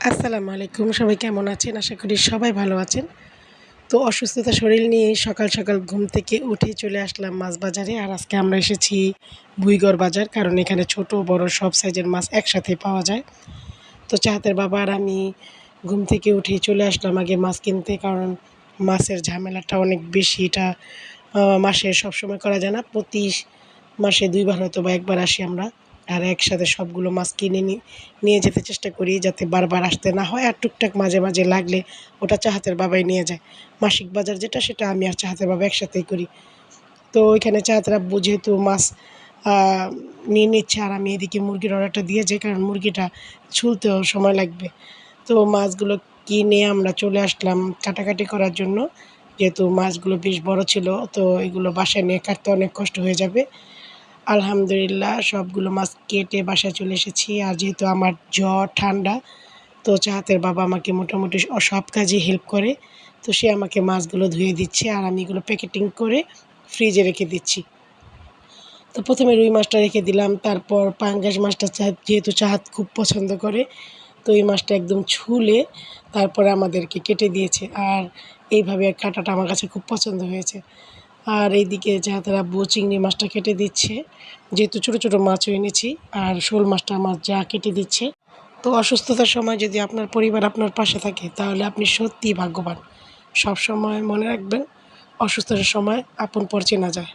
আসসালামু আলাইকুম। সবাই কেমন আছেন? আশা করি সবাই ভালো আছেন। তো অসুস্থতা শরীর নিয়ে সকাল, সকাল ঘুম থেকে উঠে চলে আসলাম মাছ বাজারে। আর আজকে আমরা এসেছি ভুইগড় বাজার। কারণ এখানে ছোট বড় সব সাইজের মাছ একসাথে পাওয়া যায়। তো চাহাতের বাবা আর আমি ঘুম থেকে উঠেই চলে আসলাম আগে মাছ কিনতে। কারণ মাছের ঝামেলাটা অনেক বেশি। এটা মাসে সবসময় করা যায় না। প্রতি মাসে ২ বার হয়তোবা ১ বার আসি আমরা। আর একসাথে সবগুলো মাছ কিনে নিয়ে যেতে চেষ্টা করি যাতে বারবার আসতে না হয়। আর টুকটাক মাঝে, মাঝে লাগলে ওটা চাহাতের বাবাই নিয়ে যায়। মাসিক বাজার যেটা সেটা আমি আর চাহাতের বাবা একসাথেই করি। তো ওইখানে চাহাতের আব্বু যেহেতু মাছ আ নিয়ে নিচ্ছে আর আমি এদিকে মুরগির অর্ডারটা দিয়ে যাই কারণ মুরগিটা ছুলতেও সময় লাগবে। তো মাছগুলো কিনে আমরা চলে আসলাম কাটাকাটি করার জন্য। যেহেতু মাছগুলো বেশ বড় ছিল তো এগুলো বাসায় নিয়ে কাটতে অনেক কষ্ট হয়ে যাবে। আলহামদুলিল্লাহ সবগুলো মাছ কেটে বাসায় চলে এসেছি। আর যেহেতু আমার জ্বর, ঠান্ডা তো চাহাতের বাবা আমাকে মোটামুটি সব কাজেই হেল্প করে। তো সে আমাকে মাছগুলো ধুয়ে দিচ্ছে আর আমি এগুলো প্যাকেটিং করে ফ্রিজে রেখে দিচ্ছি। তো ১ম এ রুই মাছটা রেখে দিলাম। তারপর পাঙ্গাস মাছটা যেহেতু চাহাত খুব পছন্দ করে তো এই মাছটা একদম ছুলে তারপরে আমাদেরকে কেটে দিয়েছে। আর এইভাবে কাটাটা আমার কাছে খুব পছন্দ হয়েছে। আর এইদিকে চাহাতের আব্বু চিংড়ি মাছটা কেটে দিচ্ছে। যেহেতু ছোট, ছোট মাছও এনেছি আর শোল মাছটা আমার যা কেটে দিচ্ছে। তো অসুস্থতার সময় যদি আপনার পরিবার আপনার পাশে থাকে তাহলে আপনি সত্যিই ভাগ্যবান। সবসময় মনে রাখবেন অসুস্থতার সময় আপন পর চেনা যায়।